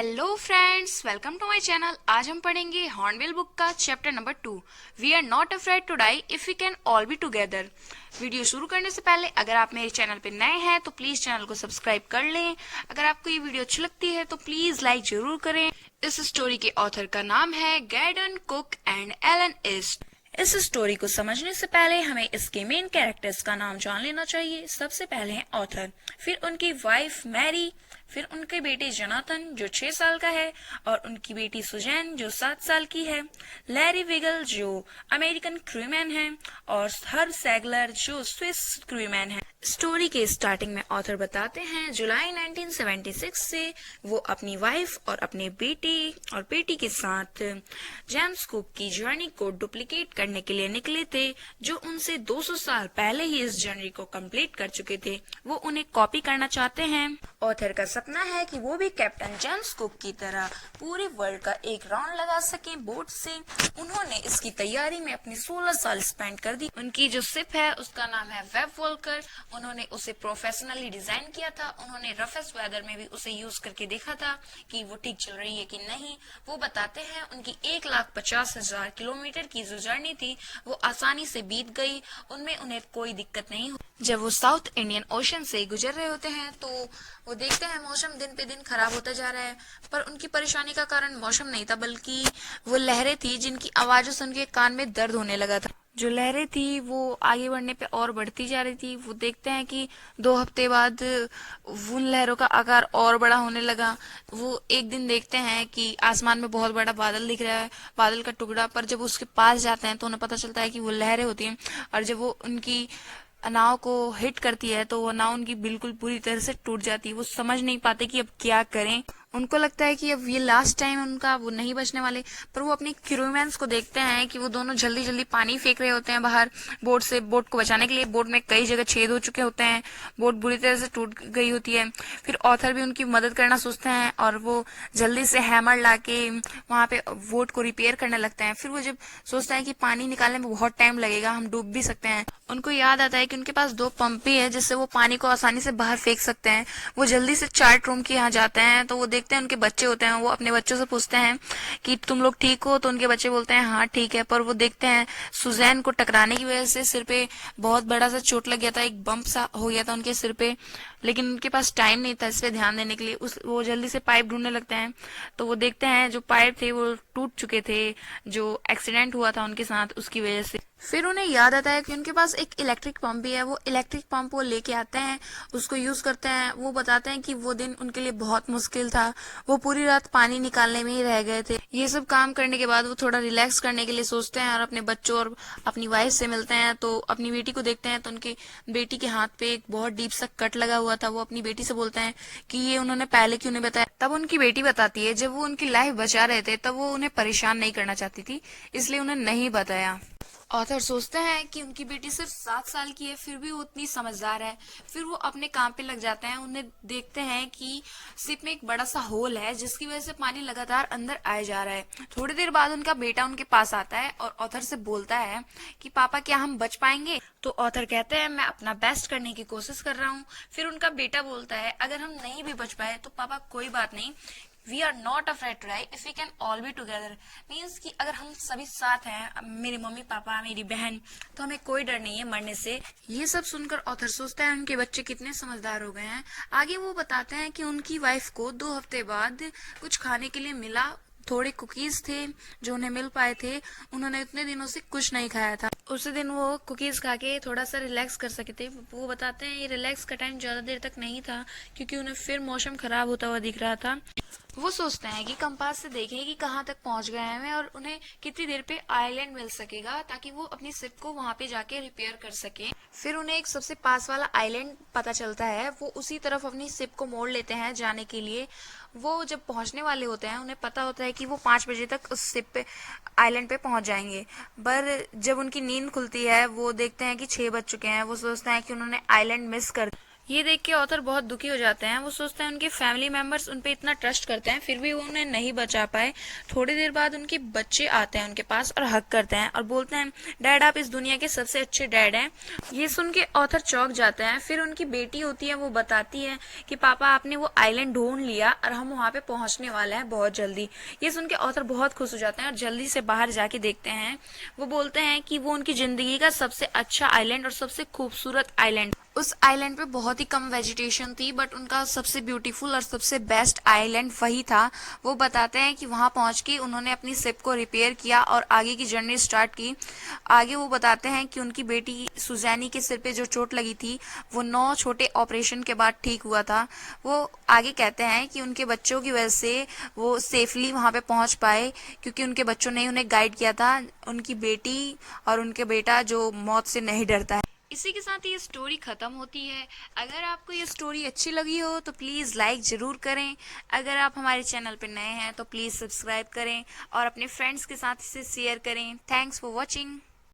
Hello friends, welcome to my channel. आज हम पढ़ेंगे हॉर्नबिल बुक का chapter number 2। We are not afraid to die if we can all be together. Video शुरू करने से पहले अगर आप मेरे चैनल पे नए हैं तो प्लीज चैनल को सब्सक्राइब कर लें। अगर आपको ये वीडियो अच्छी लगती है तो प्लीज लाइक जरूर करें। इस स्टोरी के ऑथर का नाम है गैर्डन कुक एंड एलन ईस्ट। इस स्टोरी को समझने से पहले हमें इसके मेन कैरेक्टर्स का नाम जान लेना चाहिए। सबसे पहले है ऑथर, फिर उनकी वाइफ मैरी, फिर उनके बेटे जोनाथन जो 6 साल का है और उनकी बेटी सुजैन जो 7 साल की है, लैरी विगल जो अमेरिकन क्रूमैन है और हर सैगलर जो स्विस क्रूमैन है। स्टोरी के स्टार्टिंग में ऑथर बताते हैं जुलाई 1976 से वो अपनी वाइफ और अपने बेटे और बेटी के साथ जेम्स कुक की जर्नी को डुप्लीकेट करने के लिए निकले थे, जो उनसे 200 साल पहले ही इस जर्नी को कंप्लीट कर चुके थे। वो उन्हें कॉपी करना चाहते हैं। ऑथर का सपना है कि वो भी कैप्टन जेम्स कुक की तरह पूरे वर्ल्ड का एक राउंड लगा सके बोट से। उन्होंने इसकी तैयारी में अपने 16 साल स्पेंड कर दी। उनकी जो शिप है उसका नाम है वेब वॉल्कर। उन्होंने उसे प्रोफेशनली डिजाइन किया था। उन्होंने रफेस्ट वेदर में भी उसे यूज करके देखा था कि वो ठीक चल रही है कि नहीं। वो बताते हैं उनकी 1,50,000 किलोमीटर की जो जर्नी थी वो आसानी से बीत गई। उनमें उन्हें कोई दिक्कत नहीं हुई। जब वो साउथ इंडियन ओशन से गुजर रहे होते हैं तो वो देखते हैं मौसम दिन पे दिन खराब होता जा रहा है, पर उनकी परेशानी का कारण मौसम नहीं था बल्कि वो लहरें थी जिनकी आवाजों से उनके कान में दर्द होने लगा था। जो लहरें थी वो आगे बढ़ने पे और बढ़ती जा रही थी। वो देखते हैं कि 2 हफ्ते बाद उन लहरों का आकार और बड़ा होने लगा। वो एक दिन देखते हैं कि आसमान में बहुत बड़ा बादल दिख रहा है, बादल का टुकड़ा, पर जब उसके पास जाते हैं तो उन्हें पता चलता है कि वो लहरें होती हैं। और जब वो उनकी नाव को हिट करती है तो वो नाव उनकी बिल्कुल पूरी तरह से टूट जाती है। वो समझ नहीं पाते कि अब क्या करें। उनको लगता है कि अब ये लास्ट टाइम उनका, वो नहीं बचने वाले। पर वो अपने क्रूमैन्स को देखते हैं कि वो दोनों जल्दी जल्दी पानी फेंक रहे होते हैं बाहर बोट से, बोट को बचाने के लिए। बोट में कई जगह छेद हो चुके होते हैं, बोट बुरी तरह से टूट गई होती है। फिर ऑथर भी उनकी मदद करना सोचते हैं और वो जल्दी से हैमर लाके वहां पे बोट को रिपेयर करने लगते हैं। फिर वो जब सोचता है कि पानी निकालने में बहुत टाइम लगेगा, हम डूब भी सकते हैं, उनको याद आता है कि उनके पास 2 पंप भी है जिससे वो पानी को आसानी से बाहर फेंक सकते हैं। वो जल्दी से चार्ट रूम के यहाँ जाते हैं तो वो देखते हैं उनके बच्चे होते हैं। वो अपने बच्चों से पूछते हैं कि तुम लोग ठीक हो, तो उनके बच्चे बोलते हैं हाँ ठीक है। पर वो देखते हैं सुजैन को टकराने की वजह से सिर पे बहुत बड़ा सा चोट लग गया था, एक बम्प सा हो गया था उनके सिर पे, लेकिन उनके पास टाइम नहीं था इस पे ध्यान देने के लिए। वो जल्दी से पाइप ढूंढने लगते हैं तो वो देखते हैं जो पाइप थे वो टूट चुके थे, जो एक्सीडेंट हुआ था उनके साथ उसकी वजह से। फिर उन्हें याद आता है कि उनके पास एक इलेक्ट्रिक पंप भी है। वो इलेक्ट्रिक पंप वो लेके आते हैं, उसको यूज करते हैं। वो बताते हैं कि वो दिन उनके लिए बहुत मुश्किल था, वो पूरी रात पानी निकालने में ही रह गए थे। ये सब काम करने के बाद वो थोड़ा रिलैक्स करने के लिए सोचते हैं और अपने बच्चों और अपनी वाइफ से मिलते हैं। तो अपनी बेटी को देखते हैं तो उनकी बेटी के हाथ पे एक बहुत डीप सा कट लगा हुआ था। वो अपनी बेटी से बोलते हैं कि ये उन्होंने पहले क्यों नहीं बताया। तब उनकी बेटी बताती है जब वो उनकी लाइफ बचा रहे थे तब वो उन्हें परेशान नहीं करना चाहती थी, इसलिए उन्हें नहीं बताया। ऑथर सोचते हैं कि उनकी बेटी सिर्फ 7 साल की है फिर भी वो उतनी समझदार है। फिर वो अपने काम पे लग जाते हैं। उन्हें देखते हैं कि शिप में एक बड़ा सा होल है जिसकी वजह से पानी लगातार अंदर आए जा रहा है। थोड़ी देर बाद उनका बेटा उनके पास आता है और ऑथर से बोलता है कि पापा क्या हम बच पाएंगे। तो ऑथर कहते हैं मैं अपना बेस्ट करने की कोशिश कर रहा हूँ। फिर उनका बेटा बोलता है अगर हम नहीं भी बच पाए तो पापा कोई बात नहीं, we are not afraid to die if we can all be together. Means कि अगर हम सभी साथ हैं, मेरे मम्मी पापा मेरी बहन, तो हमें कोई डर नहीं है मरने से। ये सब सुनकर ऑथर सोचता है उनके बच्चे कितने समझदार हो गए हैं। आगे वो बताते हैं कि उनकी वाइफ को 2 हफ्ते बाद कुछ खाने के लिए मिला। थोड़े कुकीज थे जो उन्हें मिल पाए थे। उन्होंने इतने दिनों से कुछ नहीं खाया था। उसी दिन वो कुकीज खा के थोड़ा सा रिलैक्स कर सके थे। वो बताते हैं ये रिलैक्स का टाइम ज्यादा देर तक नहीं था क्योंकि उन्हें फिर मौसम खराब होता हुआ दिख रहा था। वो सोचते हैं कि कंपास से देखें कि कहाँ तक पहुंच गए हैं और उन्हें कितनी देर पे आइलैंड मिल सकेगा ताकि वो अपनी शिप को वहां पे जाके रिपेयर कर सके। फिर उन्हें एक सबसे पास वाला आइलैंड पता चलता है। वो उसी तरफ अपनी शिप को मोड़ लेते हैं जाने के लिए। वो जब पहुंचने वाले होते हैं उन्हें पता होता है कि वो 5 बजे तक उस शिप पे आइलैंड पे पहुंच जाएंगे। पर जब उनकी नींद खुलती है वो देखते हैं कि 6 बज चुके हैं। वो सोचते हैं कि उन्होंने आइलैंड मिस कर ये देख के ऑथर बहुत दुखी हो जाते हैं। वो सोचते हैं उनके फैमिली मेंबर्स उन पे इतना ट्रस्ट करते हैं, फिर भी वो उन्हें नहीं बचा पाए। थोड़ी देर बाद उनके बच्चे आते हैं उनके पास और हक करते हैं और बोलते हैं, डैड आप इस दुनिया के सबसे अच्छे डैड हैं। ये सुन के ऑथर चौंक जाते हैं। फिर उनकी बेटी होती है, वो बताती है कि पापा आपने वो आइलैंड ढूंढ लिया और हम वहाँ पे पहुंचने वाले हैं बहुत जल्दी। ये सुन के ऑथर बहुत खुश हो जाते हैं और जल्दी से बाहर जाके देखते हैं। वो बोलते हैं कि वो उनकी जिंदगी का सबसे अच्छा आइलैंड और सबसे खूबसूरत आइलैंड। उस आइलैंड पे बहुत ही कम वेजिटेशन थी, बट उनका सबसे ब्यूटीफुल और सबसे बेस्ट आइलैंड वही था। वो बताते हैं कि वहां पहुंच के उन्होंने अपनी शिप को रिपेयर किया और आगे की जर्नी स्टार्ट की। आगे वो बताते हैं कि उनकी बेटी सुजैनी के सिर पे जो चोट लगी थी वो 9 छोटे ऑपरेशन के बाद ठीक हुआ था। वो आगे कहते हैं कि उनके बच्चों की वजह से वो सेफली वहां पे पहुंच पाए, क्योंकि उनके बच्चों ने उन्हें गाइड किया था। उनकी बेटी और उनके बेटा जो मौत से नहीं डरता है। इसी के साथ ये स्टोरी खत्म होती है। अगर आपको ये स्टोरी अच्छी लगी हो तो प्लीज़ लाइक ज़रूर करें। अगर आप हमारे चैनल पर नए हैं तो प्लीज़ सब्सक्राइब करें और अपने फ्रेंड्स के साथ इसे शेयर करें। Thanks for watching.